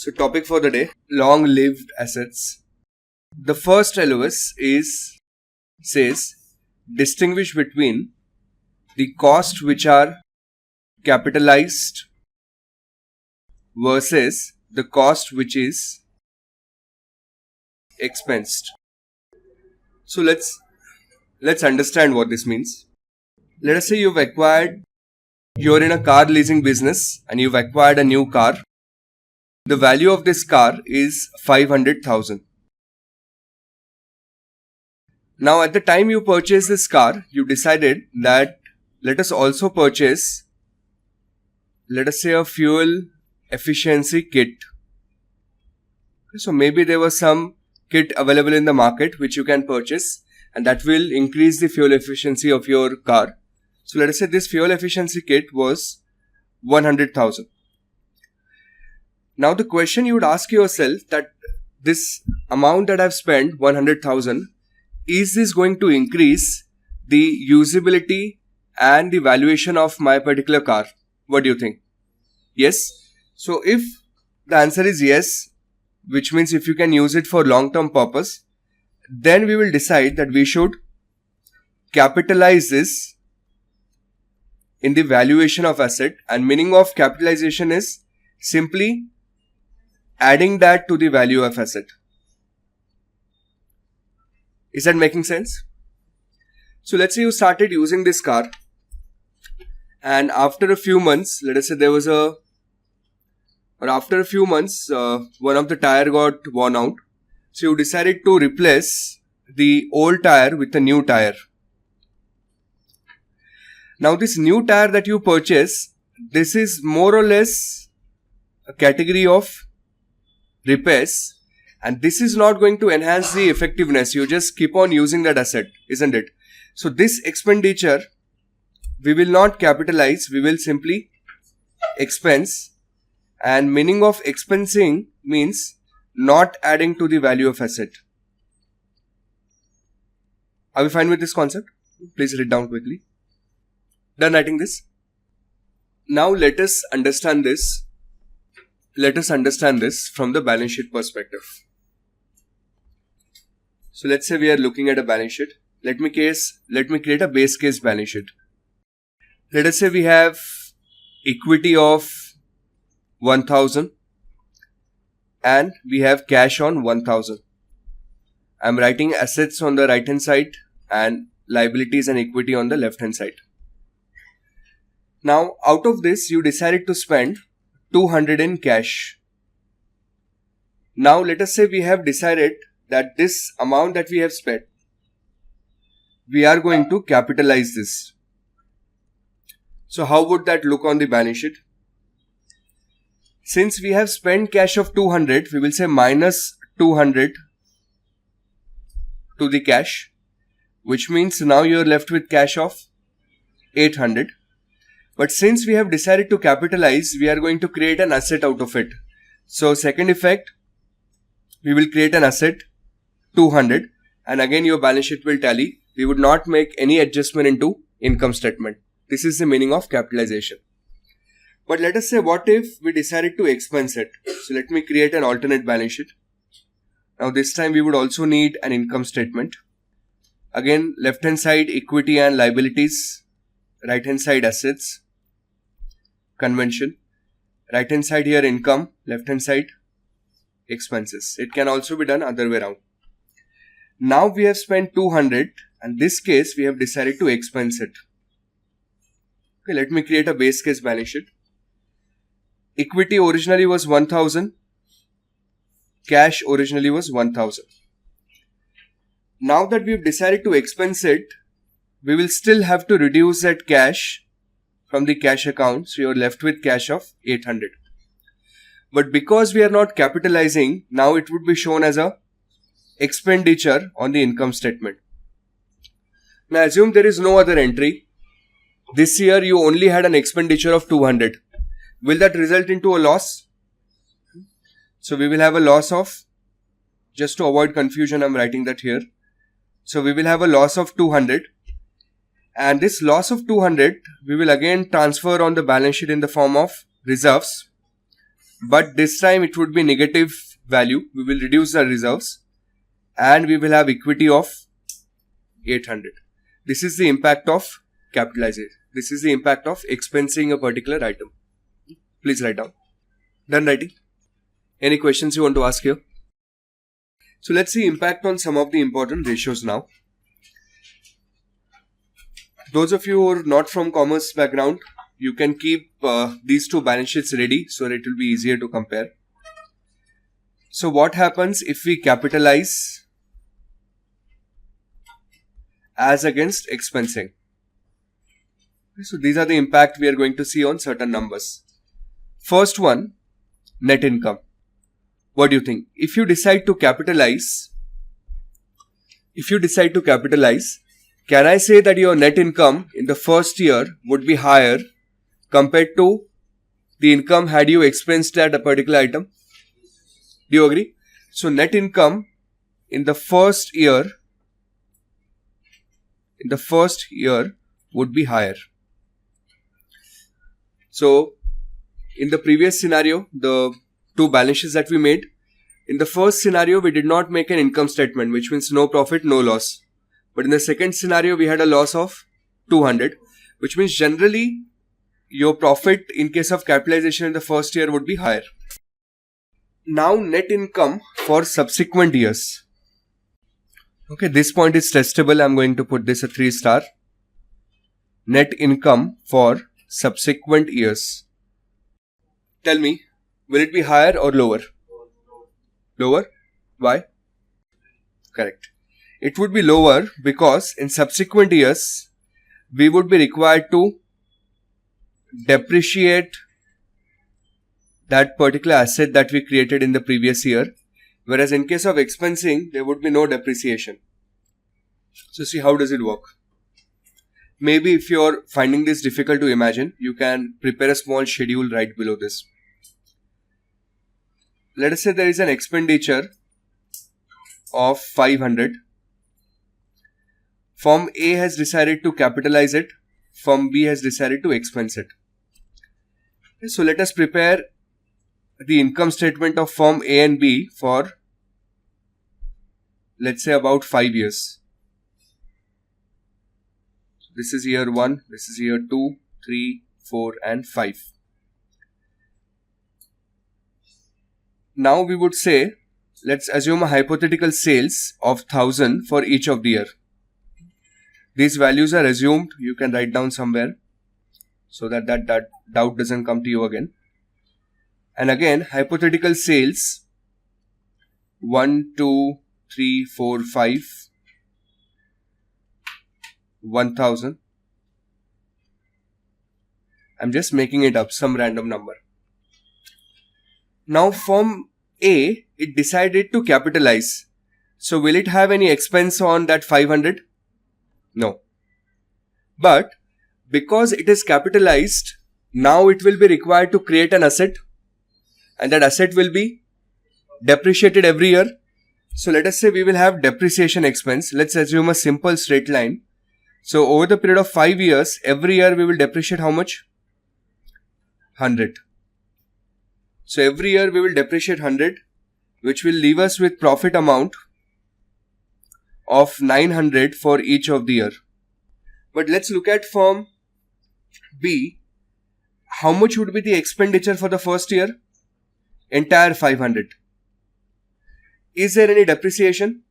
So topic for the day, long-lived assets. The first LOS says distinguish between the costs which are capitalized versus the cost which is expensed. So let's understand what this means. Let us say you're in a car leasing business and you've acquired a new car. The value of this car is 500,000. Now at the time you purchased this car, you decided that let us also purchase, let us say, a fuel efficiency kit. So maybe there was some kit available in the market which you can purchase and that will increase the fuel efficiency of your car. So let us say this fuel efficiency kit was 100,000. Now the question you would ask yourself that this amount that I've spent, 100,000, is this going to increase the usability and the valuation of my particular car? What do you think? Yes. So if the answer is yes, which means if you can use it for long-term purpose, then we will decide that we should capitalize this in the valuation of asset, and meaning of capitalization is simply adding that to the value of asset. Is that making sense? So let's say you started using this car and after a few months, let us say after a few months, one of the tire got worn out. So you decided to replace the old tire with a new tire. Now this new tire that you purchase, this is more or less a category of repairs, and this is not going to enhance the effectiveness. You just keep on using that asset, isn't it? So this expenditure we will not capitalize, we will simply expense, and meaning of expensing means not adding to the value of asset. Are we fine with this concept? Please read down quickly. Done writing this? Now let us understand this. Let us understand this from the balance sheet perspective. So let's say we are looking at a balance sheet. Let me create a base case balance sheet. Let us say we have equity of 1000 and we have cash on 1000. I am writing assets on the right hand side and liabilities and equity on the left hand side. Now out of this you decided to spend 200 in cash. Now let us say we have decided that this amount that we have spent, we are going to capitalize this. So how would that look on the balance sheet? Since we have spent cash of 200, we will say minus 200 to the cash, which means now you are left with cash of 800. But since we have decided to capitalize, we are going to create an asset out of it. So second effect, we will create an asset 200, and again your balance sheet will tally. We would not make any adjustment into income statement. This is the meaning of capitalization. But let us say what if we decided to expense it. So let me create an alternate balance sheet. Now this time we would also need an income statement. Again, left hand side equity and liabilities, right hand side assets, convention, right hand side here income, left hand side expenses. It can also be done other way around. Now we have spent 200 and this case we have decided to expense it. Okay, let me create a base case balance sheet. Equity originally was 1000, cash originally was 1000. Now that we have decided to expense it, we will still have to reduce that cash from the cash account, so you are left with cash of 800. But because we are not capitalizing, now it would be shown as a expenditure on the income statement. Now assume there is no other entry. This year you only had an expenditure of 200. Will that result into a loss? So we will have a loss of, just to avoid confusion, I am writing that here. So we will have a loss of 200. And this loss of 200, we will again transfer on the balance sheet in the form of reserves. but this time it would be negative value. We will reduce the reserves and we will have equity of 800. This is the impact of capitalization. This is the impact of expensing a particular item. Please write down. Done writing? Any questions you want to ask here? So let's see impact on some of the important ratios now. Those of you who are not from commerce background, you can keep these two balance sheets ready so that it will be easier to compare. So what happens if we capitalize as against expensing? So these are the impact we are going to see on certain numbers. First one, net income. What do you think? If you decide to capitalize, can I say that your net income in the first year would be higher compared to the income had you expensed at a particular item? Do you agree? So net income in the first year would be higher. So in the previous scenario, the two balance sheets that we made, in the first scenario we did not make an income statement, which means no profit, no loss. But in the second scenario we had a loss of 200, which means generally your profit in case of capitalization in the first year would be higher. Now net income for subsequent years. Okay, this point is testable. I'm going to put this a 3 star. Net income for subsequent years. Tell me, will it be higher or lower? Lower? Why? Correct. It would be lower because in subsequent years, we would be required to depreciate that particular asset that we created in the previous year. Whereas in case of expensing, there would be no depreciation. So see, how does it work? Maybe if you're finding this difficult to imagine, you can prepare a small schedule right below this. Let us say there is an expenditure of 500. Firm A has decided to capitalize it. Firm B has decided to expense it. Okay, so let us prepare the income statement of firm A and B for, let's say, about 5 years. This is year 1, this is year 2, 3, 4 and 5. Now we would say, let's assume a hypothetical sales of 1000 for each of the year. These values are assumed. You can write down somewhere so that doubt doesn't come to you again. And again, hypothetical sales 1, 2, 3, 4, 5, 1000. I'm just making it up, some random number. Now firm A, it decided to capitalize. So will it have any expense on that 500? No. But because it is capitalized, now it will be required to create an asset. And that asset will be depreciated every year. So let us say we will have depreciation expense. Let's assume a simple straight line. So over the period of 5 years, every year we will depreciate how much? 100. So every year we will depreciate 100, which will leave us with profit amount of 900 for each of the year. But let's look at firm B. How much would be the expenditure for the first year? Entire 500. Is there any depreciation?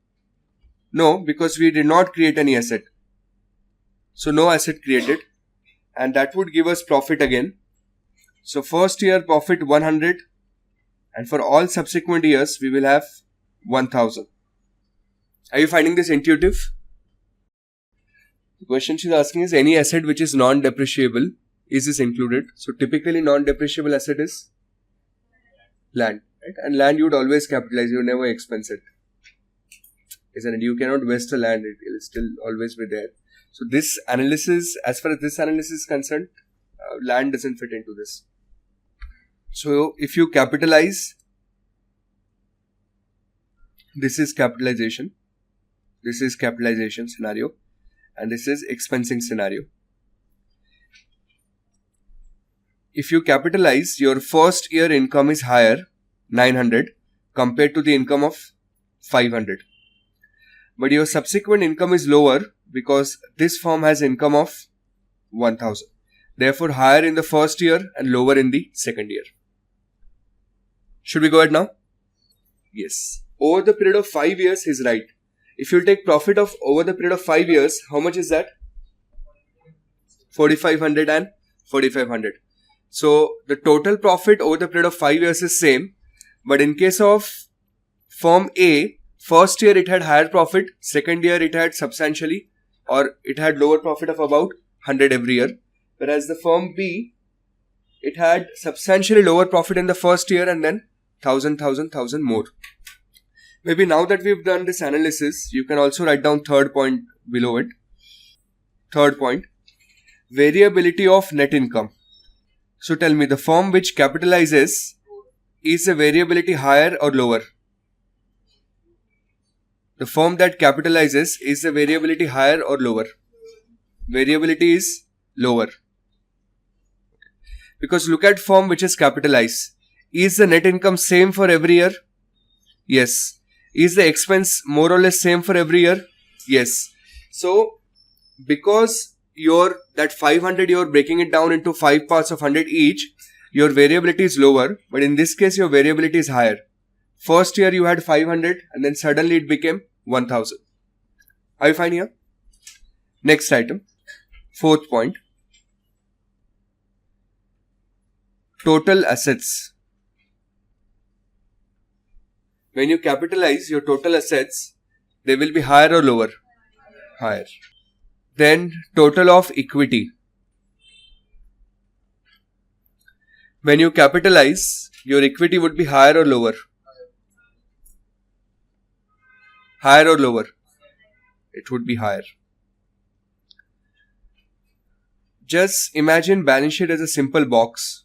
No, because we did not create any asset. So no asset created, and that would give us profit again. So first year profit 100, and for all subsequent years we will have 1000. Are you finding this intuitive? The question she's asking is, any asset which is non-depreciable, is this included? So typically non-depreciable asset is land, right? And land you would always capitalize, you never expense it, isn't it? You cannot waste the land, it will still always be there. So this analysis, as far as this analysis is concerned, land doesn't fit into this. So if you capitalize, this is capitalization scenario, and this is expensing scenario. if you capitalize, your first year income is higher, 900, compared to the income of 500. But your subsequent income is lower because this firm has income of 1000. Therefore, higher in the first year and lower in the second year. Should we go ahead now? Yes. Over the period of 5 years is right. If you take profit of over the period of 5 years, how much is that? 4500 and 4500. So the total profit over the period of 5 years is same. But in case of firm A, first year it had higher profit, second year it had substantially, or it had lower profit of about 100 every year. Whereas the firm B, it had substantially lower profit in the first year and then 1000 more. Maybe now that we've done this analysis, you can also write down third point below it. Third point, variability of net income. So tell me, the firm which capitalizes, is the variability higher or lower? The firm that capitalizes, is the variability higher or lower? Variability is lower. Because look at firm which is capitalized. Is the net income same for every year? Yes. Is the expense more or less same for every year? Yes. So, because that 500 you're breaking it down into 5 parts of 100 each, your variability is lower, but in this case your variability is higher. First year you had 500 and then suddenly it became 1000. Are you fine here? Next item, fourth point. Total assets. When you capitalize your total assets, they will be higher or lower? Higher. Then total of equity. When you capitalize, your equity would be higher or lower? Higher or lower? It would be higher. Just imagine balance sheet as a simple box.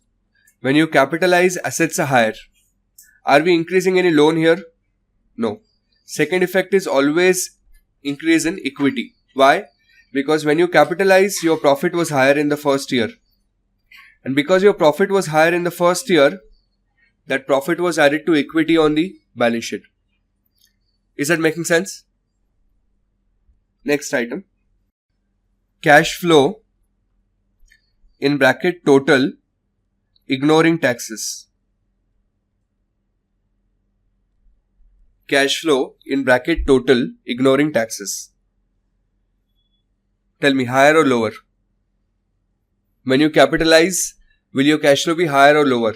When you capitalize, assets are higher. Are we increasing any loan here? No. Second effect is always increase in equity. Why? Because when you capitalize, your profit was higher in the first year. And because your profit was higher in the first year, that profit was added to equity on the balance sheet. Is that making sense? Next item. Cash flow in bracket total ignoring taxes. Cash flow in bracket total ignoring taxes. Tell me, higher or lower? When you capitalize, will your cash flow be higher or lower?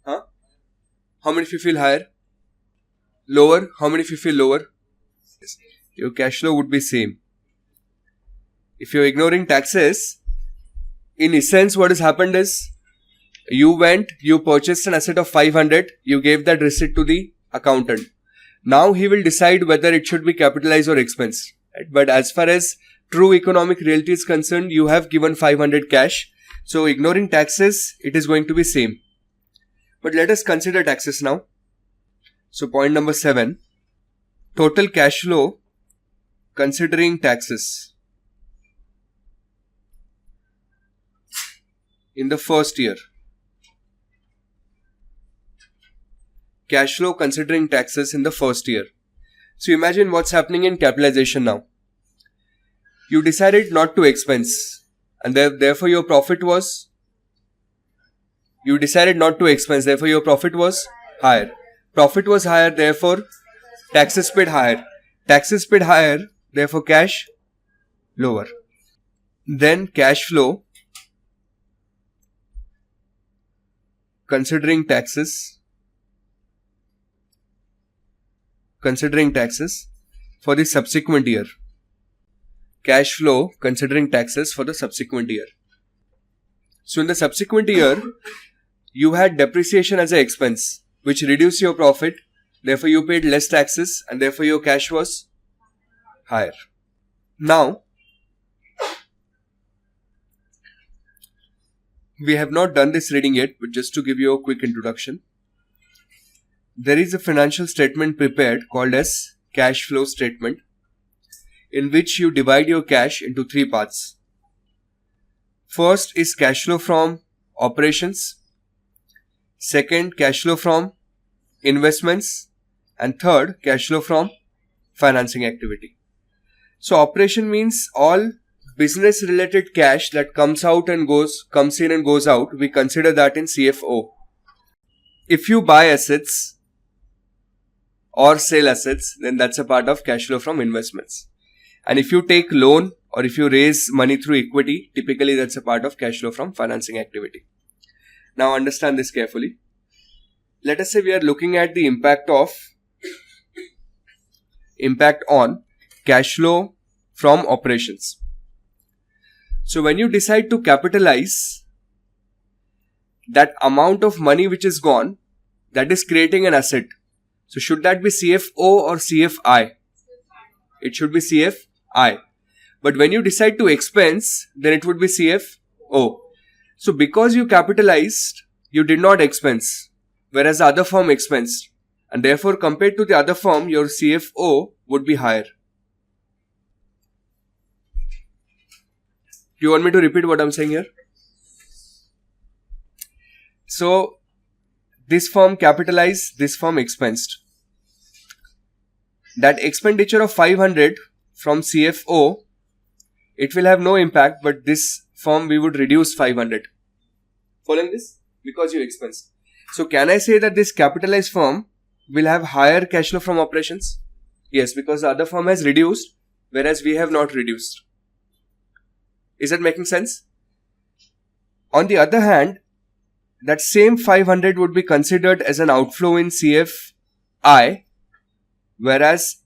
Huh? How many of you feel higher? Lower? How many of you feel lower? Yes. Your cash flow would be same. If you're ignoring taxes, in essence what has happened is, you purchased an asset of 500, you gave that receipt to the accountant. Now he will decide whether it should be capitalized or expense. Right? But as far as true economic reality is concerned, you have given 500 cash. So ignoring taxes, it is going to be same. But let us consider taxes now. So point number 7, total cash flow considering taxes in the first year. Cash flow considering taxes in the first year. So imagine what's happening in capitalization now. You decided not to expense and therefore your profit was, you decided not to expense, therefore your profit was higher. Profit was higher, therefore taxes paid higher. Taxes paid higher, therefore cash lower. Then cash flow considering taxes for the subsequent year. Cash flow considering taxes for the subsequent year. So in the subsequent year, you had depreciation as an expense, which reduced your profit. Therefore, you paid less taxes and therefore your cash was higher. Now, we have not done this reading yet, but just to give you a quick introduction. There is a financial statement prepared called as cash flow statement, in which you divide your cash into 3 parts. First is cash flow from operations. Second, cash flow from investments. And third, cash flow from financing activity. So operation means all business related cash that comes in and goes out. We consider that in CFO. If you buy assets or sell assets, then that's a part of cash flow from investments. And if you take loan or if you raise money through equity, typically that's a part of cash flow from financing activity. Now understand this carefully. Let us say we are looking at the impact on cash flow from operations. So when you decide to capitalize, that amount of money which is gone, that is creating an asset. So should that be CFO or CFI? It should be CFI. But when you decide to expense, then it would be CFO. So because you capitalized, you did not expense, whereas the other firm expensed. And therefore, compared to the other firm, your CFO would be higher. Do you want me to repeat what I'm saying here? So, this firm capitalized, this firm expensed. That expenditure of 500 from CFO, it will have no impact, but this firm we would reduce 500. Following this? Because you expensed. So, can I say that this capitalized firm will have higher cash flow from operations? Yes, because the other firm has reduced, whereas we have not reduced. Is that making sense? On the other hand, that same 500 would be considered as an outflow in CFI, whereas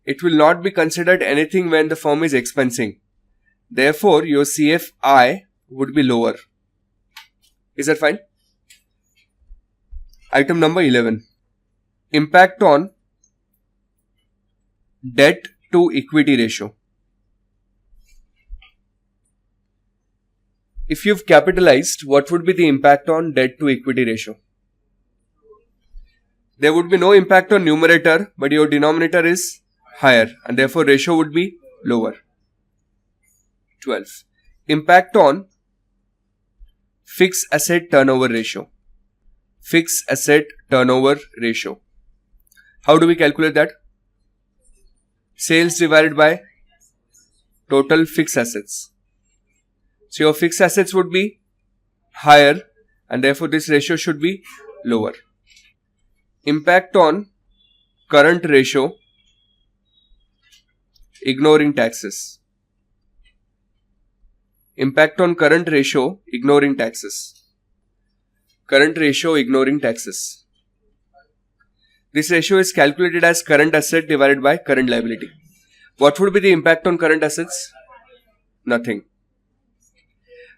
it will not be considered anything when the firm is expensing. Therefore, your CFI would be lower. Is that fine? Item number 11. Impact on debt to equity ratio. If you've capitalized, what would be the impact on debt to equity ratio? There would be no impact on numerator, but your denominator is higher and therefore ratio would be lower. 12. Impact on fixed asset turnover ratio. Fixed asset turnover ratio. How do we calculate that? Sales divided by total fixed assets. So your fixed assets would be higher and therefore this ratio should be lower. Impact on current ratio, ignoring taxes. Impact on current ratio, ignoring taxes. Current ratio, ignoring taxes. This ratio is calculated as current asset divided by current liability. What would be the impact on current assets? Nothing.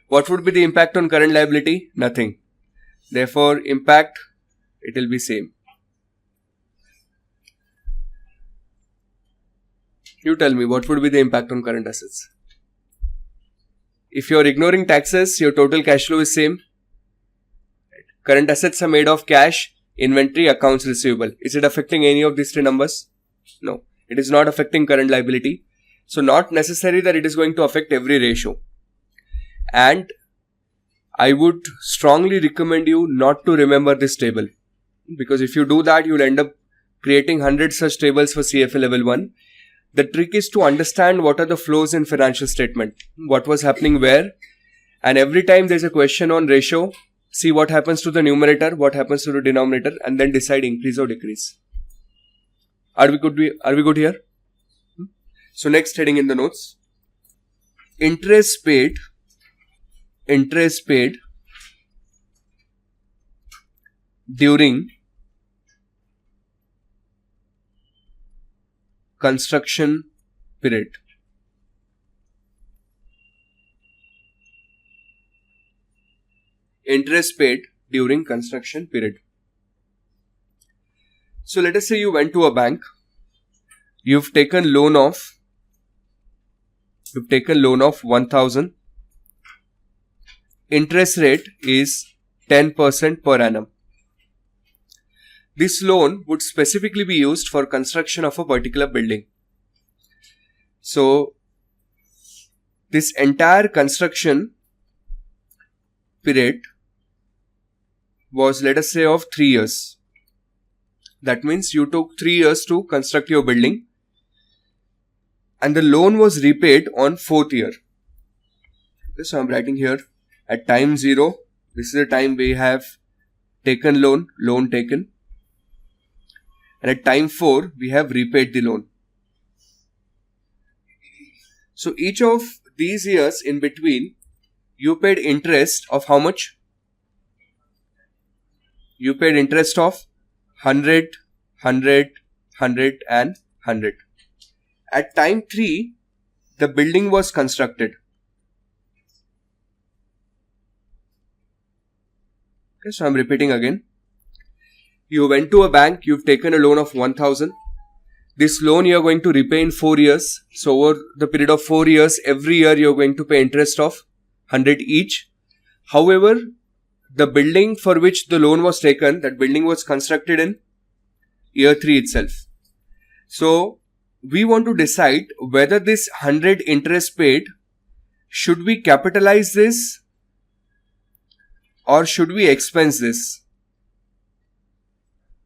What would be the impact on current liability? Nothing. Therefore, impact, it will be same. You tell me, what would be the impact on current assets? If you are ignoring taxes, your total cash flow is same. Current assets are made of cash, inventory, accounts receivable. Is it affecting any of these three numbers? No. It is not affecting current liability. So, not necessary that it is going to affect every ratio. And I would strongly recommend you not to remember this table, because if you do that, you will end up creating 100 such tables for CFA level 1. The trick is to understand what are the flows in financial statement, what was happening where, and every time there is a question on ratio, see what happens to the numerator, what happens to the denominator, and then decide increase or decrease. Are we good here? So next heading in the notes, interest paid during construction period. Interest paid during construction period. So let us say you went to a bank, you've taken loan of 1,000. Interest rate is 10% per annum. This loan would specifically be used for construction of a particular building. So, this entire construction period was, let us say, of 3 years. That means you took 3 years to construct your building and the loan was repaid on 4th year. Okay, so I'm writing here at time 0, this is the time we have taken loan taken, and at time 4 we have repaid the loan. So each of these years in between you paid interest of how much? You paid interest of 100, 100, 100 and 100. At time 3 the building was constructed. Okay, so I'm repeating again. You went to a bank, you've taken a loan of 1000. This loan you are going to repay in 4 years. So over the period of 4 years, every year you are going to pay interest of 100 each. However, the building for which the loan was taken, that building was constructed in year 3 itself. So we want to decide whether this 100 interest paid, should we capitalize this or should we expense this?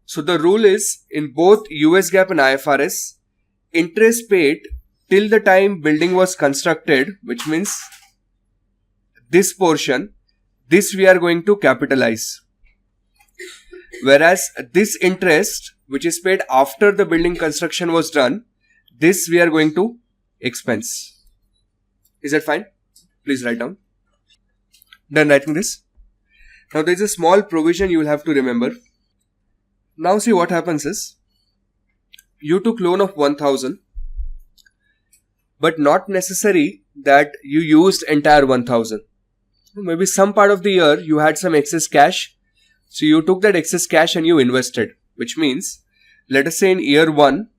So the rule is, in both US GAAP and IFRS, interest paid till the time building was constructed, which means this portion, this we are going to capitalize. Whereas this interest which is paid after the building construction was done, this we are going to expense. Is that fine? Please write down. Done writing this? Now there is a small provision you will have to remember. Now see what happens is, you took loan of 1000, but not necessary that you used entire 1000. Maybe some part of the year you had some excess cash, so you took that excess cash and you invested, which means, let us say in year 1,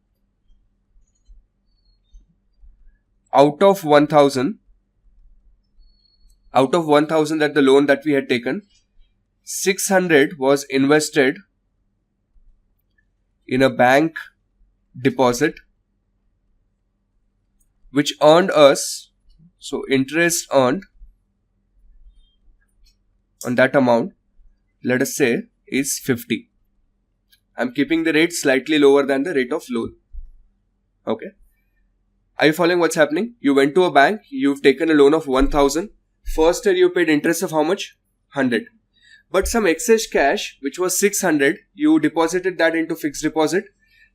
out of 1000 that the loan that we had taken, 600 was invested in a bank deposit which earned us, so interest earned on that amount, let us say, is 50. I'm keeping the rate slightly lower than the rate of loan. Okay. Are you following what's happening? You went to a bank, you've taken a loan of 1000. First year you paid interest of how much? 100. But some excess cash, which was 600, you deposited that into fixed deposit.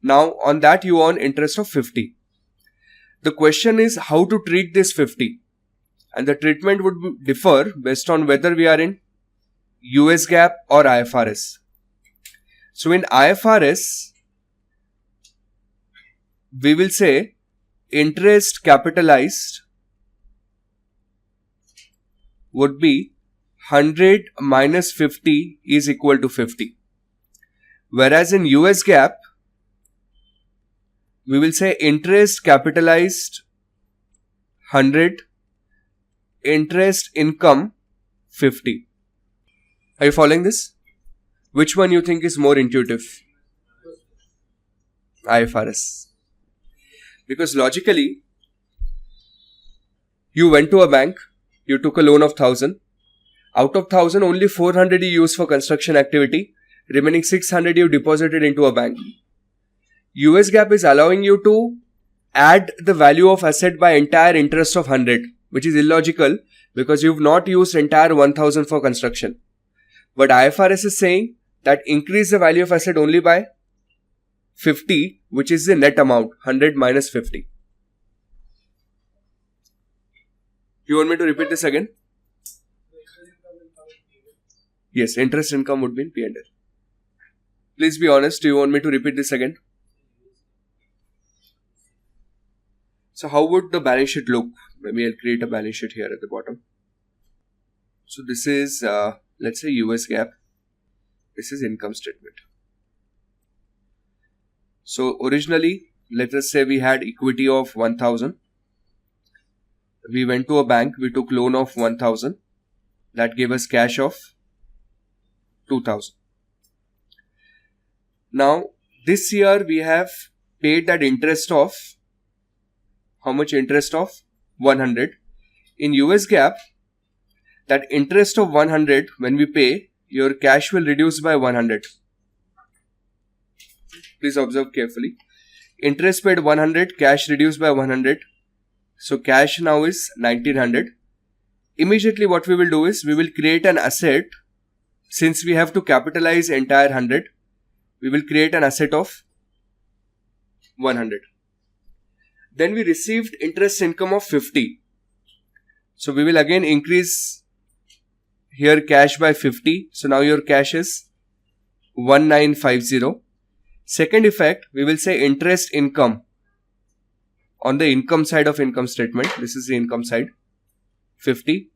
Now on that you earn interest of 50. The question is how to treat this 50. And the treatment would differ based on whether we are in US GAAP or IFRS. So in IFRS, we will say interest capitalized would be 100 minus 50 is equal to 50. Whereas in US GAAP, we will say interest capitalized 100, interest income 50. Are you following this? Which one you think is more intuitive? IFRS. Because logically, you went to a bank, you took a loan of 1000. Out of 1000, only 400 you used for construction activity. Remaining 600 you deposited into a bank. US GAAP is allowing you to add the value of asset by entire interest of 100, which is illogical because you've not used entire 1000 for construction. But IFRS is saying that increase the value of asset only by 50, which is the net amount, 100 minus 50. You want me to repeat this again? Yes, interest income would be in P&L. Please be honest, do you want me to repeat this again? So how would the balance sheet look? Maybe I'll create a balance sheet here at the bottom. So this is, let's say US GAAP. This is income statement. So originally, let us say we had equity of 1000. We went to a bank, we took loan of 1000. That gave us cash of 2000. Now, this year we have paid that interest of, how much interest of? 100. In US GAAP, that interest of 100 when we pay, your cash will reduce by 100. Please observe carefully. Interest paid 100, cash reduced by 100. So cash now is 1900. Immediately what we will do is we will create an asset. Since we have to capitalize entire 100, we will create an asset of 100. Then we received interest income of 50. So we will again increase here cash by 50. So now your cash is 1950. Second effect, we will say interest income on the income side of income statement. This is the income side, 50,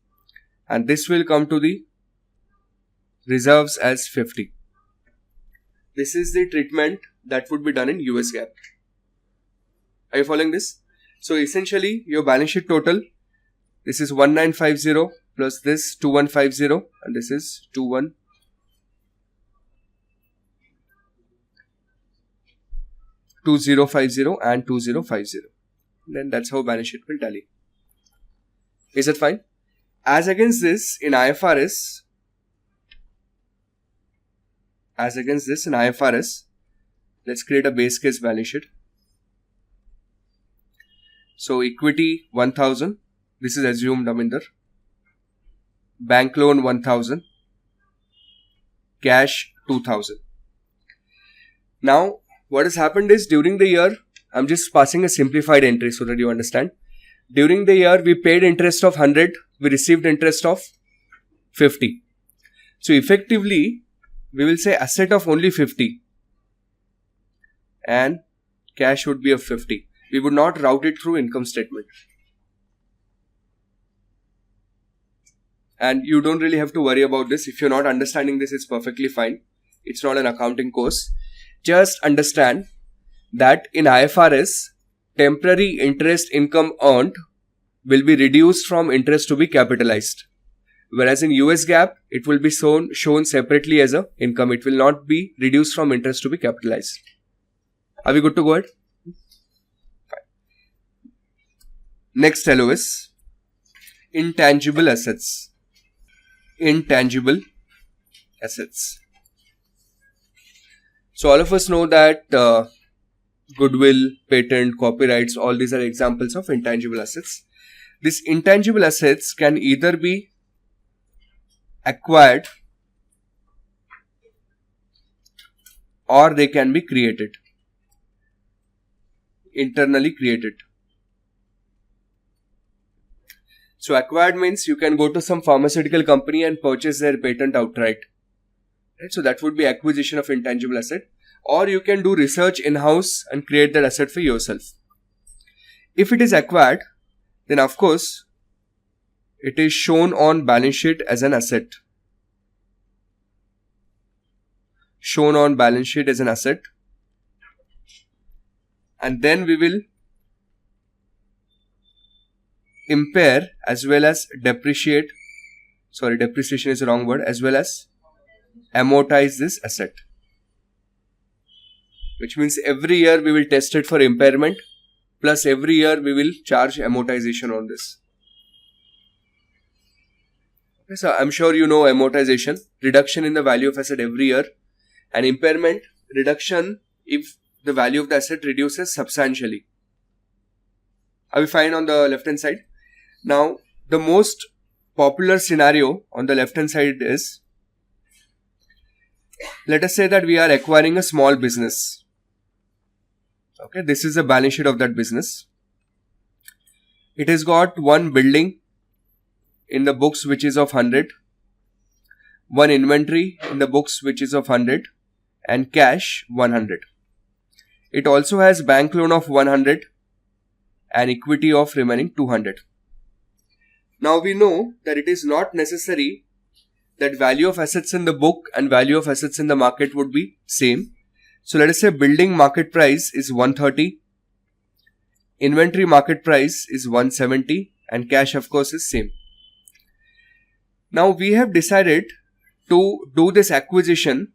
and this will come to the reserves as 50. This is the treatment that would be done in US GAAP. Are you following this? So essentially your balance sheet total, this is 1950 plus this 2150, and this is 2050 and 2050. Then that's how balance sheet will tally. Is it fine? As against this in IFRS, let's create a base case balance sheet. So equity 1000, this is assumed Aminder. Bank loan 1000, cash 2000. Now what has happened is during the year, I'm just passing a simplified entry so that you understand. During the year we paid interest of 100, we received interest of 50. So effectively we will say asset of only 50 and cash would be of 50. We would not route it through income statement. And you don't really have to worry about this. If you're not understanding this, it's perfectly fine. It's not an accounting course. Just understand that in IFRS, temporary interest income earned will be reduced from interest to be capitalized. Whereas in US GAAP, it will be shown separately as a income. It will not be reduced from interest to be capitalized. Are we good to go ahead? Fine. Next LOS, intangible assets. Intangible assets. So all of us know that goodwill, patent, copyrights, all these are examples of intangible assets. These intangible assets can either be acquired or they can be created, internally created. So acquired means you can go to some pharmaceutical company and purchase their patent outright. Right? So that would be acquisition of intangible asset. Or you can do research in-house and create that asset for yourself. If it is acquired, then of course it is shown on balance sheet as an asset. Shown on balance sheet as an asset. And then we will impair as well as depreciate. Sorry, depreciation is the wrong word. As well as amortize this asset. Which means every year we will test it for impairment. Plus every year we will charge amortization on this. Okay, so I'm sure you know amortization. Reduction in the value of asset every year. And impairment, reduction if the value of the asset reduces substantially. Are we fine on the left hand side? Now, the most popular scenario on the left hand side is, let us say that we are acquiring a small business. Okay, this is the balance sheet of that business. It has got one building in the books which is of 100, one inventory in the books which is of 100, and cash 100. It also has bank loan of 100 and equity of remaining 200. Now we know that it is not necessary that value of assets in the book and value of assets in the market would be same. So let us say building market price is 130, inventory market price is 170, and cash of course is same. Now we have decided to do this acquisition.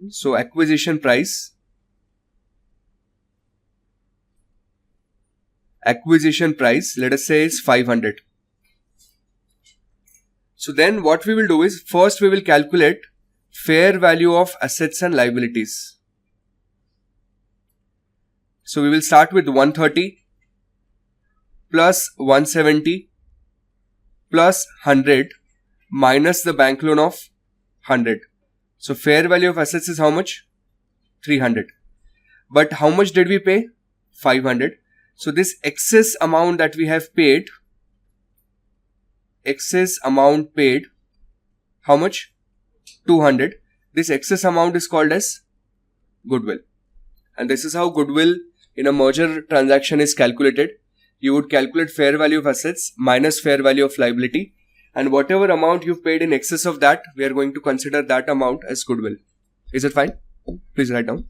So acquisition price let us say is 500. So then what we will do is, first we will calculate fair value of assets and liabilities. So we will start with 130 plus 170 plus 100 minus the bank loan of 100. So fair value of assets is how much? 300. But how much did we pay? 500. So this excess amount that we have paid, how much? 200. This excess amount is called as goodwill. And this is how goodwill in a merger transaction is calculated. You would calculate fair value of assets minus fair value of liability, and whatever amount you've paid in excess of that, we are going to consider that amount as goodwill. Is it fine? Please write down.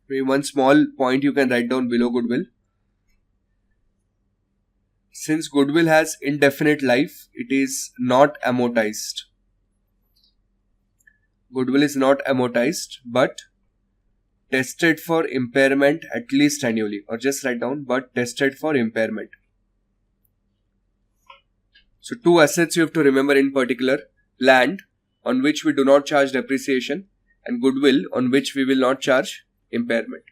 Maybe one small point you can write down below goodwill. Since goodwill has indefinite life, it is not amortized. Goodwill is not amortized, but tested for impairment at least annually, or just write down, but tested for impairment. So two assets you have to remember in particular: land, on which we do not charge depreciation, and goodwill, on which we will not charge impairment.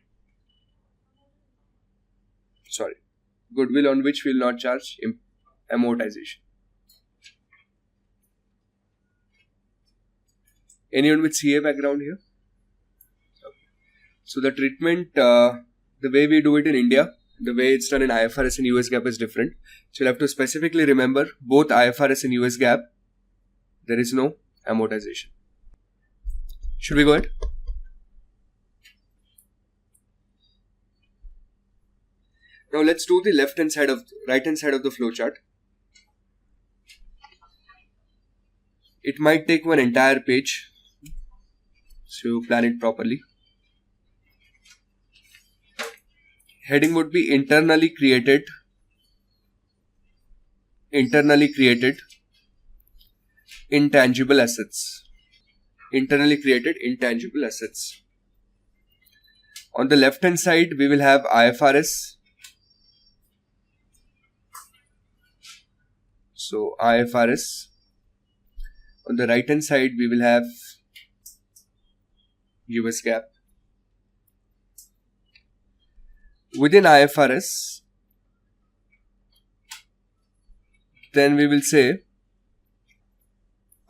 Goodwill on which we will not charge amortization. Anyone with CA background here? So the treatment, the way we do it in India, the way it's done in IFRS and US GAAP is different. So you'll have to specifically remember both IFRS and US GAAP, there is no amortization. Should we go ahead? Now let's do the right hand side of the flowchart. It might take one entire page, so plan it properly. Heading would be internally created intangible assets. Internally created intangible assets. On the left hand side, we will have IFRS. So IFRS. On the right hand side, we will have US GAAP. Within IFRS, then we will say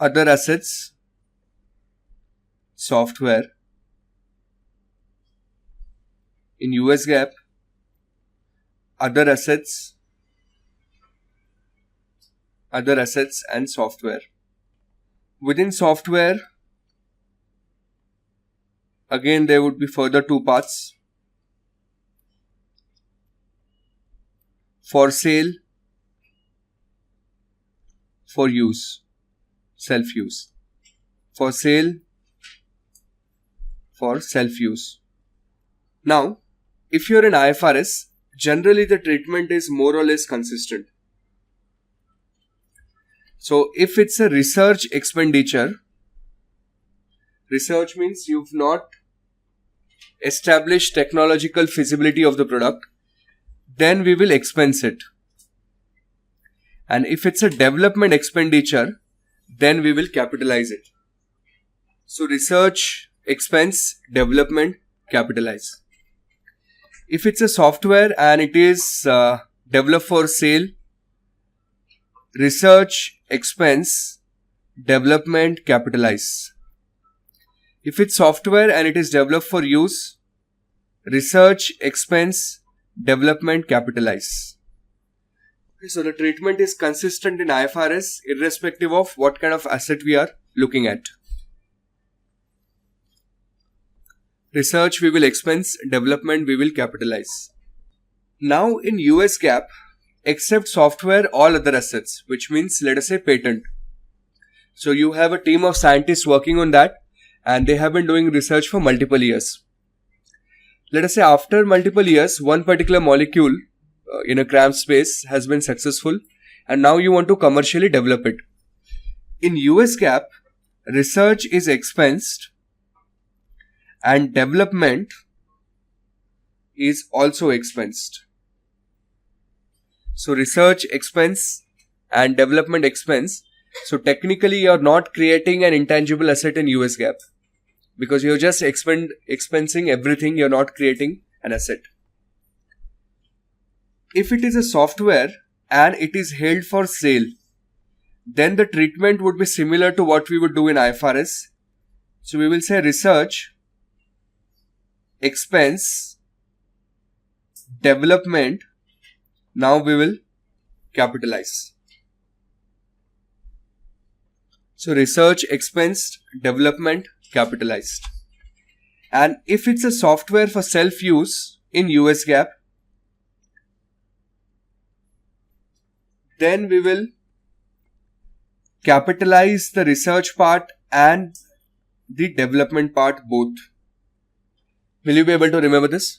other assets, software. In US GAAP, other assets and software. Within software, again there would be further two parts: for sale, for use, self-use. For sale, for self-use. Now, if you're in IFRS, generally the treatment is more or less consistent. So if it's a research expenditure, research means you've not established technological feasibility of the product, then we will expense it. And if it's a development expenditure, then we will capitalize it. So research, expense, development, capitalize. If it's a software and it is developed for sale, research, expense, development, capitalize. If it's software and it is developed for use, research, expense, development, capitalize. Okay, so the treatment is consistent in IFRS irrespective of what kind of asset we are looking at. Research we will expense, development we will capitalize. Now in US GAAP, except software, all other assets, which means let us say patent. So you have a team of scientists working on that and they have been doing research for multiple years. Let us say after multiple years, one particular molecule in a cramped space has been successful and now you want to commercially develop it. In US GAAP, research is expensed and development is also expensed. So research expense and development expense, So technically you're not creating an intangible asset in US GAAP because you're just expensing everything, you're not creating an asset. If it is a software and it is held for sale, then the treatment would be similar to what we would do in IFRS. So we will say research, expense, development. Now we will capitalize. So research, expense, development, capitalized. And if it's a software for self-use in US GAAP, then we will capitalize the research part and the development part both. Will you be able to remember this?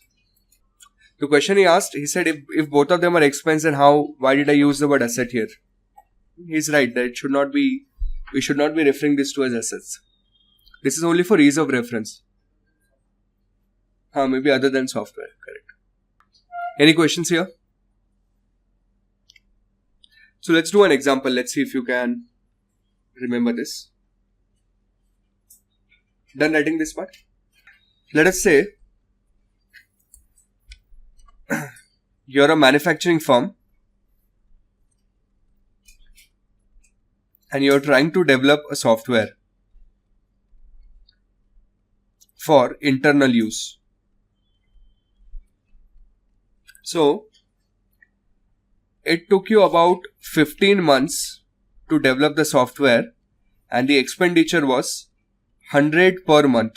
The question he asked, he said if both of them are expense, then why did I use the word asset here? He's right, that we should not be referring this to as assets. This is only for ease of reference. Maybe other than software, correct. Any questions here? So let's do an example. Let's see if you can remember this. Done writing this part? Let us say you're a manufacturing firm and you're trying to develop a software for internal use. So it took you about 15 months to develop the software and the expenditure was 100 per month.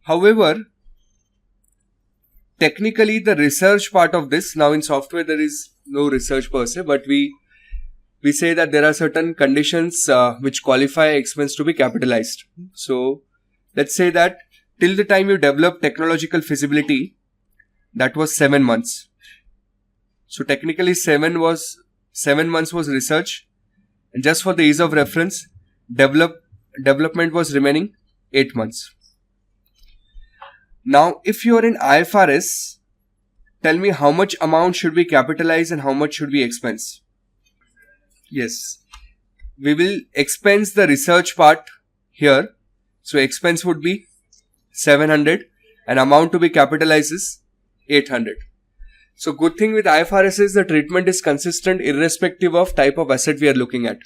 However, technically the research part of this, now in software there is no research per se, but we say that there are certain conditions which qualify expense to be capitalized. So let's say that till the time you develop technological feasibility, that was 7 months. So technically 7 months was research, and just for the ease of reference, development was remaining 8 months. Now if you are in IFRS, tell me how much amount should be capitalized and how much should be expense. Yes, we will expense the research part here. So expense would be 700 and amount to be capitalized is 800. So good thing with IFRS is the treatment is consistent irrespective of type of asset we are looking at,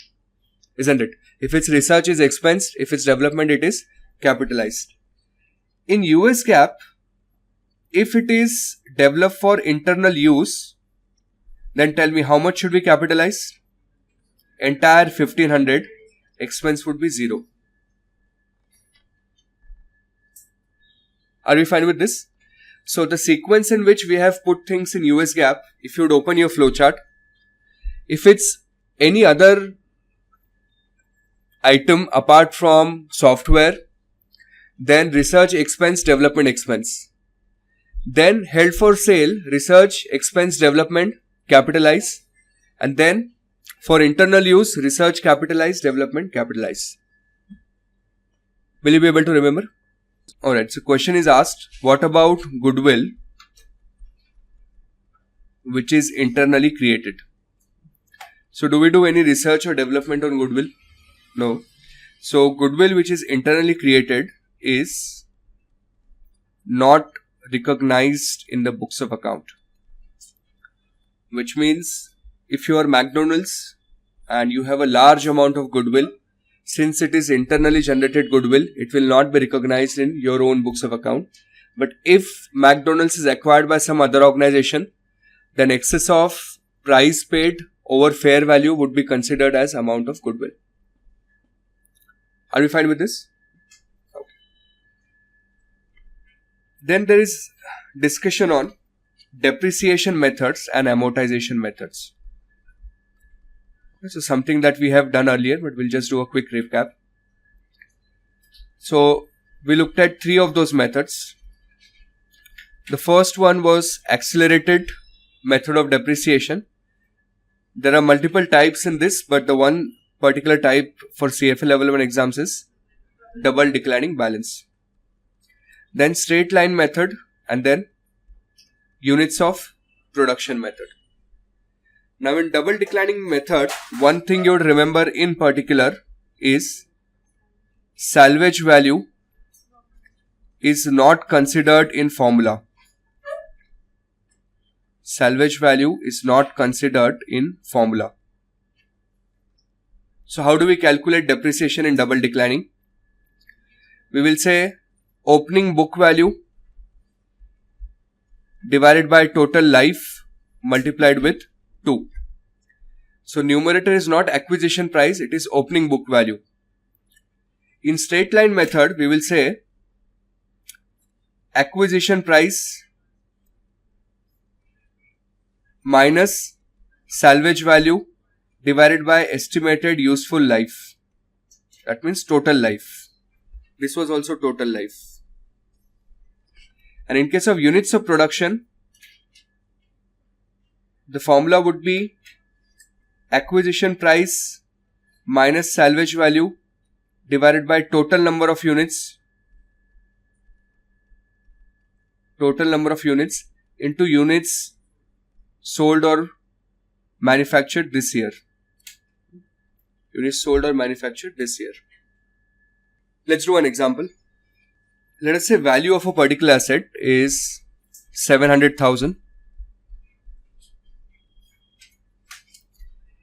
isn't it? If it's research is expensed, if it's development it is capitalized. In US GAAP, if it is developed for internal use, then tell me how much should we capitalize? Entire 1500, expense would be 0. Are we fine with this? So the sequence in which we have put things in US GAAP, if you would open your flowchart, if it's any other item apart from software, then research expense, development expense. Then held for sale, research expense, development, capitalize. And then for internal use, research capitalize, development capitalize. Will you be able to remember? Alright, so question is asked, what about goodwill which is internally created? So do we do any research or development on goodwill? No. So goodwill which is internally created is not recognized in the books of account. Which means if you are McDonald's and you have a large amount of goodwill, since it is internally generated goodwill, it will not be recognized in your own books of account. But if McDonald's is acquired by some other organization, then excess of price paid over fair value would be considered as amount of goodwill. Are we fine with this? Okay. Then there is discussion on depreciation methods and amortization methods. So something that we have done earlier, but we'll just do a quick recap. So we looked at 3 of those methods. The first one was accelerated method of depreciation. There are multiple types in this, but the one particular type for CFA level 1 exams is double declining balance. Then straight line method and then units of production method. Now in double declining method, one thing you would remember in particular is salvage value is not considered in formula. Salvage value is not considered in formula. So how do we calculate depreciation in double declining? We will say opening book value divided by total life multiplied with 2. So numerator is not acquisition price, it is opening book value. In straight line method, we will say acquisition price minus salvage value divided by estimated useful life. That means total life. This was also total life. And in case of units of production, the formula would be acquisition price minus salvage value divided by total number of units. Total number of units into units sold or manufactured this year. Units sold or manufactured this year. Let's do an example. Let us say value of a particular asset is 700,000.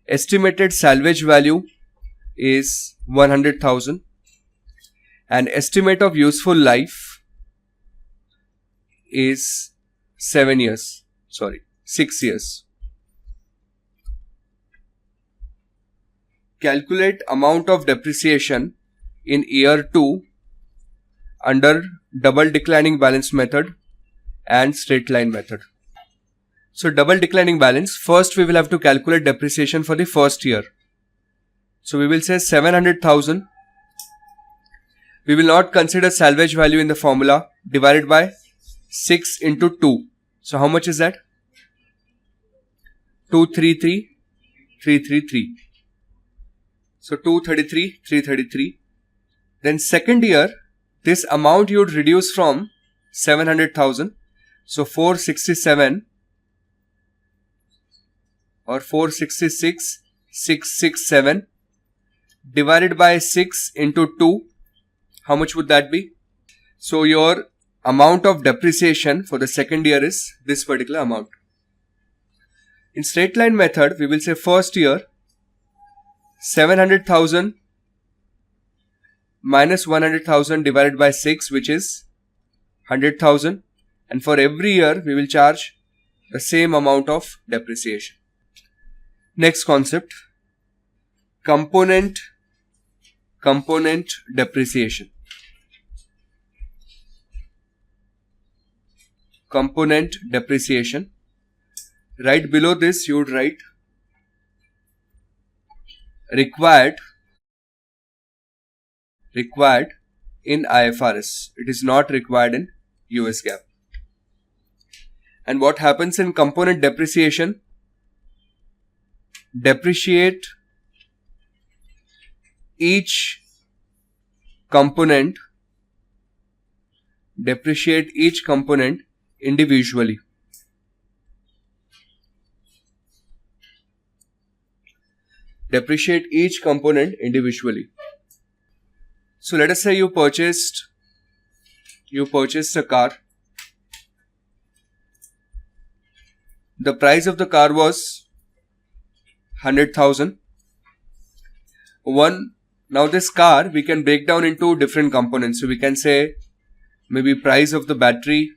Estimated salvage value is 100,000. And estimate of useful life is 6 years. Calculate amount of depreciation in year 2 under double declining balance method and straight line method. So double declining balance, first we will have to calculate depreciation for the first year. So we will say 700,000. We will not consider salvage value in the formula, divided by 6 into 2. So how much is that? 233, 333. So 233, 333. Then second year, this amount you would reduce from 700,000. So 467 or 466, 667 divided by 6 into 2. How much would that be? So your amount of depreciation for the second year is this particular amount. In straight line method, we will say first year 700,000 minus 100,000 divided by 6, which is 100,000, and for every year we will charge the same amount of depreciation. Next concept, component depreciation. Component depreciation. Right below this you would write required in IFRS. It is not required in US GAAP. And what happens in component depreciation? Depreciate each component individually. Depreciate each component individually. So let us say you purchased a car. The price of the car was 100,000. Now this car we can break down into different components. So we can say maybe price of the battery,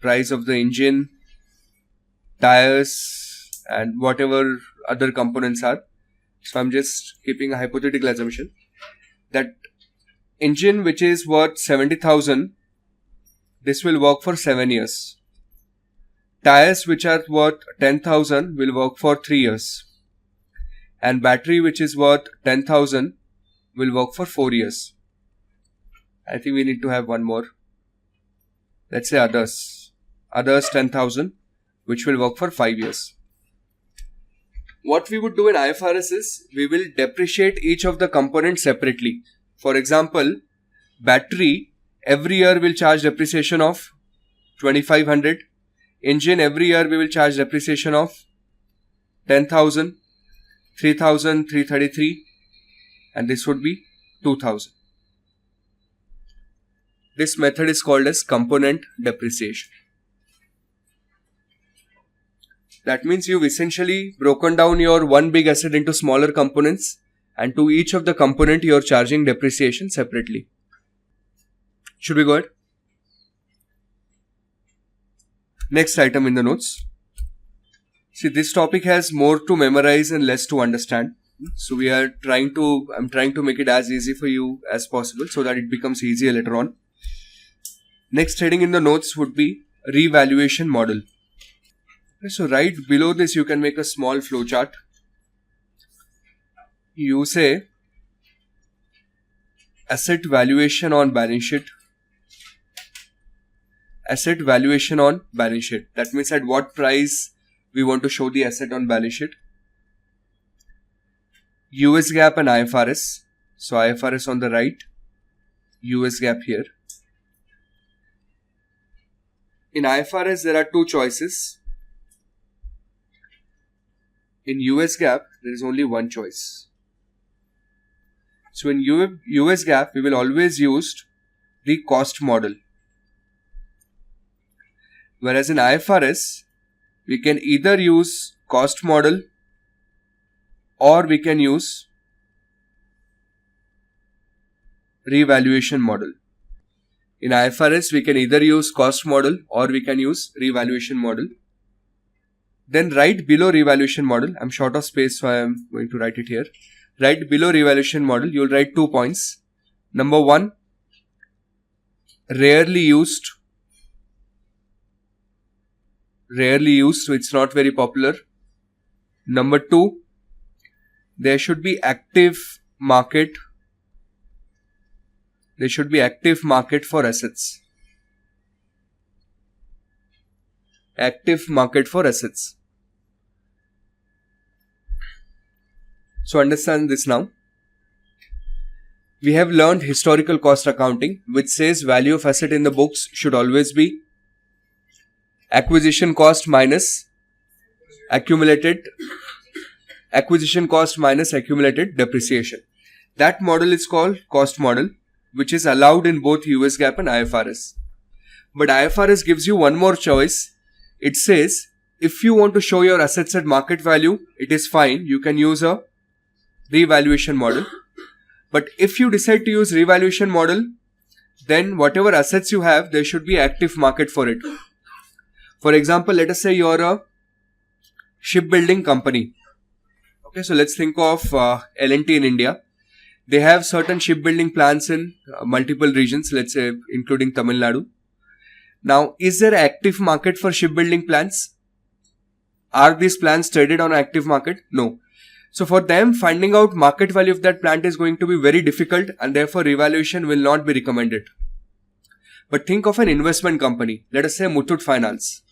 price of the engine, tires, and whatever other components are. So I'm just keeping a hypothetical assumption that engine which is worth 70,000, this will work for 7 years. Tires which are worth 10,000 will work for 3 years. And battery which is worth 10,000 will work for 4 years. I think we need to have one more. Let's say others 10,000, which will work for 5 years. What we would do in IFRS is we will depreciate each of the components separately. For example, battery every year will charge depreciation of 2,500. Engine every year we will charge depreciation of 10,000, 3,333, and this would be 2,000. This method is called as component depreciation. That means you've essentially broken down your one big asset into smaller components, and to each of the component you're charging depreciation separately. Should we go ahead? Next item in the notes. See, this topic has more to memorize and less to understand. So I'm trying to make it as easy for you as possible so that it becomes easier later on. Next heading in the notes would be revaluation model. Okay, so right below this you can make a small flowchart. You say asset valuation on balance sheet. Asset valuation on balance sheet. That means at what price we want to show the asset on balance sheet. US GAAP and IFRS. So IFRS on the right, US GAAP here. In IFRS there are two choices. In US GAAP there is only one choice. So in US GAAP we will always use the cost model. Whereas in IFRS we can either use cost model or we can use revaluation model. In IFRS we can either use cost model or we can use revaluation model. Then right below revaluation model, I'm short of space so I am going to write it here. Right below revaluation model you will write 2 points. Number 1, rarely used, so it's not very popular. Number 2, there should be active market. There should be active market for assets. Active market for assets. So understand this now. We have learned historical cost accounting, which says value of asset in the books should always be acquisition cost minus accumulated depreciation. That model is called cost model, which is allowed in both US GAAP and IFRS. But IFRS gives you one more choice. It says if you want to show your assets at market value, it is fine. You can use a revaluation model. But if you decide to use revaluation model, then whatever assets you have, there should be active market for it. For example, let us say you're a shipbuilding company. Okay, so let's think of L&T in India. They have certain shipbuilding plants in multiple regions, let's say including Tamil Nadu. Now, is there an active market for shipbuilding plants? Are these plants traded on active market? No. So for them, finding out market value of that plant is going to be very difficult, and therefore revaluation will not be recommended. But think of an investment company, let us say Muthoot Finance.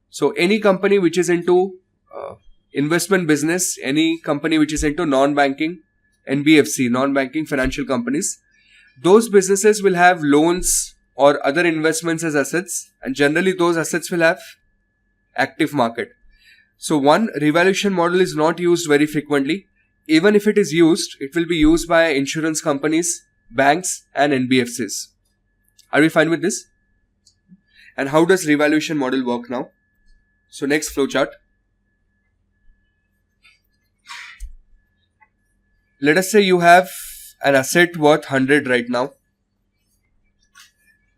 So any company which is into investment business, any company which is into non-banking, NBFC, non-banking financial companies, those businesses will have loans or other investments as assets, and generally those assets will have active market. So one, revaluation model is not used very frequently. Even if it is used, it will be used by insurance companies, banks and NBFCs. Are we fine with this? And how does revaluation model work now? So next flowchart. Let us say you have an asset worth 100 right now.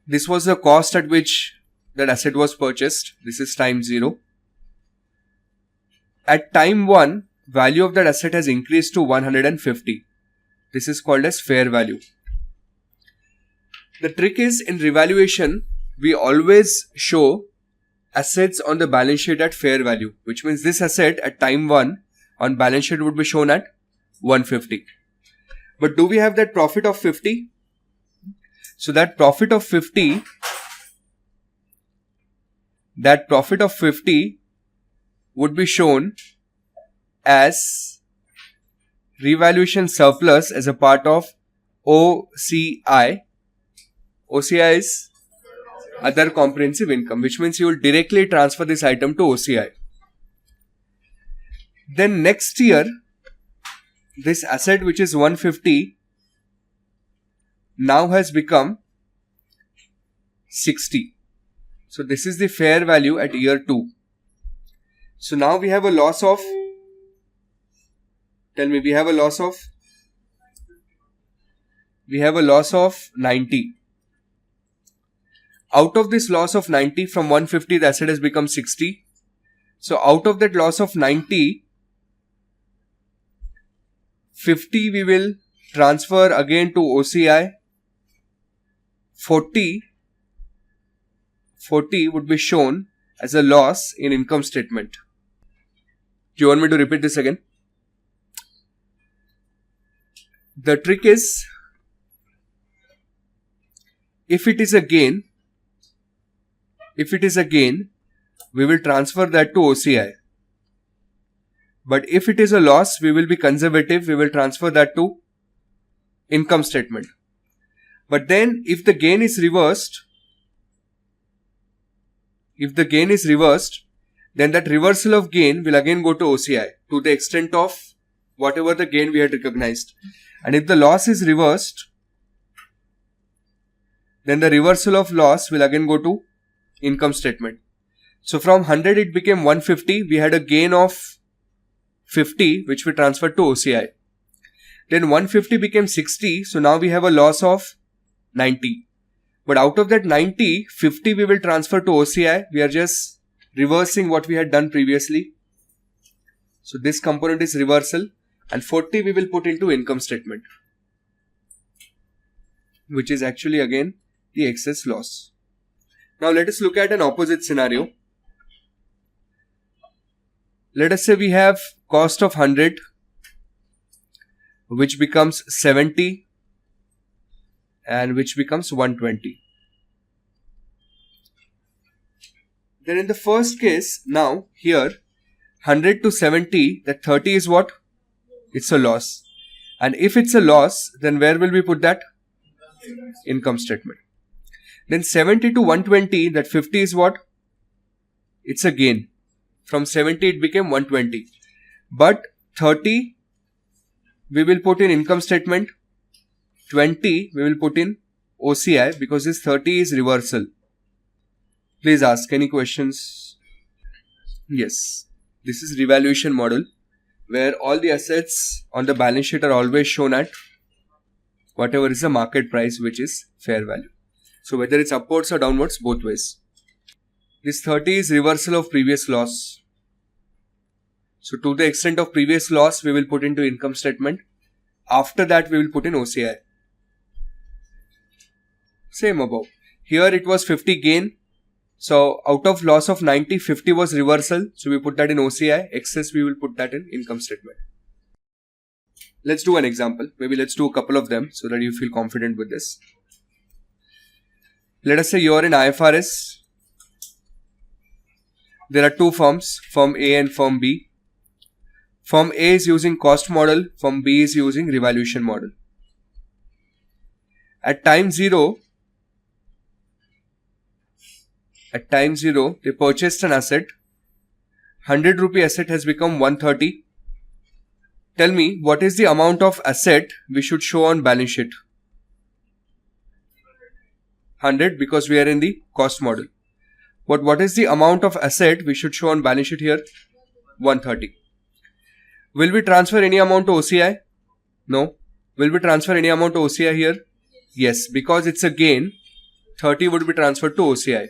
This was the cost at which that asset was purchased. This is time 0. At time 1, value of that asset has increased to 150. This is called as fair value. The trick is, in revaluation, we always show assets on the balance sheet at fair value, which means this asset at time 1 on balance sheet would be shown at 150. But do we have that profit of 50? So that profit of 50 would be shown as revaluation surplus as a part of OCI. OCI is other comprehensive income, which means you will directly transfer this item to OCI. Then next year, this asset which is 150 now has become 60. So this is the fair value at year 2. So now we have a loss of, tell me, we have a loss of 90. Out of this loss of 90, from 150 the asset has become 60. So out of that loss of 90, 50 we will transfer again to OCI. 40 would be shown as a loss in income statement. Do you want me to repeat this again? The trick is, if it is a gain, we will transfer that to OCI. But if it is a loss, we will be conservative, we will transfer that to income statement. But then if the gain is reversed, then that reversal of gain will again go to OCI to the extent of whatever the gain we had recognized. And if the loss is reversed, then the reversal of loss will again go to income statement. So from 100 it became 150. We had a gain of 50 which we transferred to OCI. Then 150 became 60. So now we have a loss of 90. But out of that 90, 50 we will transfer to OCI. We are just reversing what we had done previously. So this component is reversal, and 40 we will put into income statement, which is actually again the excess loss. Now let us look at an opposite scenario. Let us say we have cost of 100 which becomes 70 and which becomes 120. Then in the first case, now here 100 to 70, that 30 is what? It's a loss. And if it's a loss, then where will we put that? Income statement. Then 70 to 120, that 50 is what? It's a gain. From 70 it became 120. But 30 we will put in income statement. 20 we will put in OCI because this 30 is reversal. Please ask any questions. Yes, this is revaluation model where all the assets on the balance sheet are always shown at whatever is the market price, which is fair value. So whether it's upwards or downwards, both ways. This 30 is reversal of previous loss. So to the extent of previous loss, we will put into income statement. After that, we will put in OCI. Same above. Here it was 50 gain. So out of loss of 90, 50 was reversal. So we put that in OCI. Excess we will put that in income statement. Let's do an example. Maybe let's do a couple of them so that you feel confident with this. Let us say you are in IFRS. There are two firms, firm A and firm B. Firm A is using cost model, firm B is using revaluation model. At time 0, they purchased an asset. 100 rupee asset has become 130. Tell me, what is the amount of asset we should show on balance sheet? 100, because we are in the cost model. But what is the amount of asset we should show on balance sheet here? 130. Will we transfer any amount to OCI? No. Will we transfer any amount to OCI here? Yes, because it's a gain. 30 would be transferred to OCI.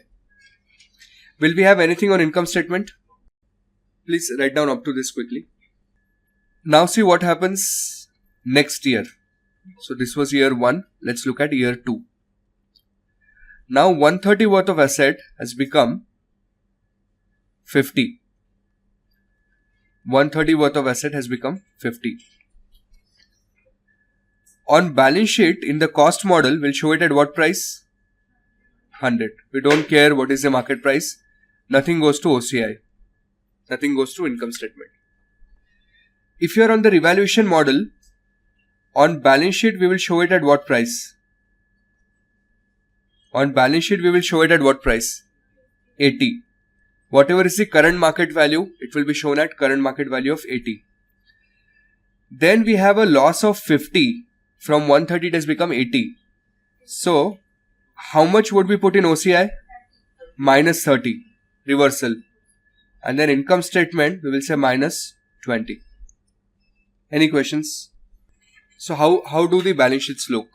Will we have anything on income statement? Please write down up to this quickly. Now see what happens next year. So this was year 1. Let's look at year 2. Now 130 worth of asset has become 50. 130 worth of asset has become 50. On balance sheet, in the cost model, we'll show it at what price? 100. We don't care what is the market price. Nothing goes to OCI. Nothing goes to income statement. If you are on the revaluation model, on balance sheet, we will show it at what price? On balance sheet, we will show it at what price? 80. Whatever is the current market value, it will be shown at current market value of 80. Then we have a loss of 50. From 130 it has become 80. So how much would we put in OCI? Minus 30. Reversal. And then income statement, we will say minus 20. Any questions? So how do the balance sheets look?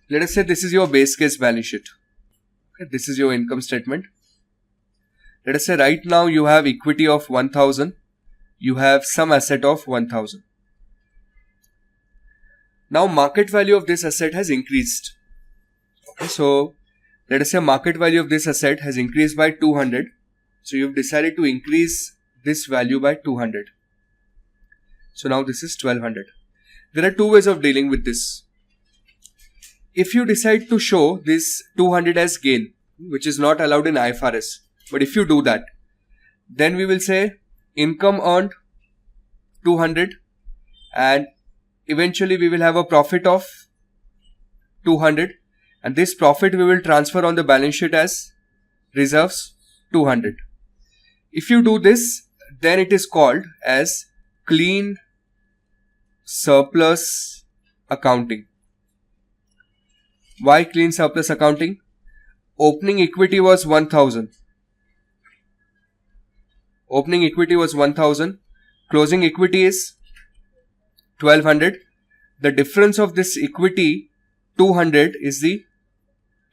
Let us say this is your base case balance sheet. Okay, this is your income statement. Let us say right now you have equity of 1000. You have some asset of 1000. Now market value of this asset has increased. Okay, so let us say market value of this asset has increased by 200. So you've decided to increase this value by 200. So now this is 1200. There are two ways of dealing with this. If you decide to show this 200 as gain, which is not allowed in IFRS, but if you do that, then we will say income earned 200 and eventually we will have a profit of 200, and this profit we will transfer on the balance sheet as reserves 200. If you do this, then it is called as clean surplus accounting. Why clean surplus accounting? Opening equity was 1000. Opening equity was 1000. Closing equity is 1200. The difference of this equity 200 is the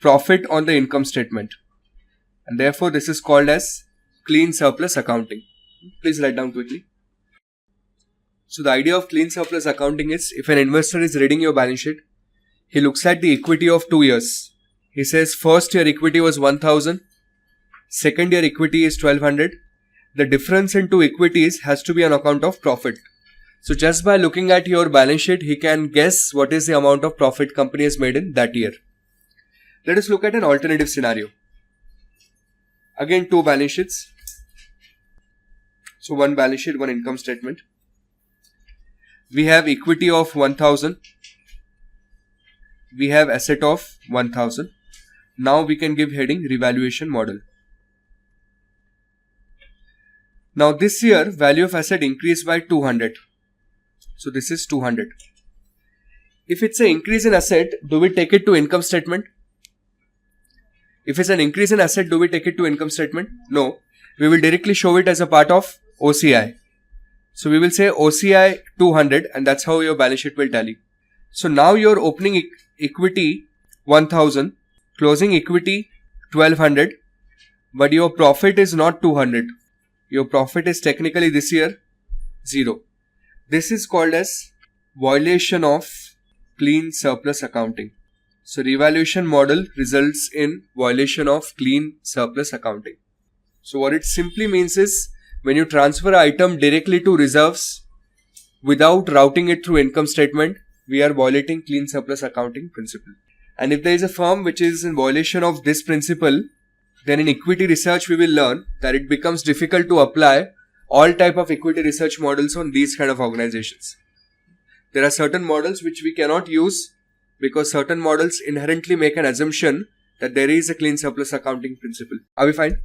profit on the income statement, and therefore this is called as clean surplus accounting. Please write down quickly. So the idea of clean surplus accounting is, if an investor is reading your balance sheet, he looks at the equity of 2 years. He says first year equity was 1000, second year equity is 1200. The difference in two equities has to be on account of profit. So just by looking at your balance sheet, he can guess what is the amount of profit company has made in that year. Let us look at an alternative scenario. Again, two balance sheets. So one balance sheet, one income statement. We have equity of 1000. We have asset of 1000. Now we can give heading revaluation model. Now this year value of asset increased by 200. So this is 200. If it's an increase in asset, do we take it to income statement? If it's an increase in asset, do we take it to income statement? No. We will directly show it as a part of OCI. So we will say OCI 200, and that's how your balance sheet will tally. So now your opening equity 1000, closing equity 1200, but your profit is not 200. Your profit is technically this year 0. This is called as violation of clean surplus accounting. So revaluation model results in violation of clean surplus accounting. So what it simply means is, when you transfer an item directly to reserves without routing it through income statement, we are violating clean surplus accounting principle. And if there is a firm which is in violation of this principle, then in equity research we will learn that it becomes difficult to apply all type of equity research models on these kind of organizations. There are certain models which we cannot use because certain models inherently make an assumption that there is a clean surplus accounting principle. Are we fine?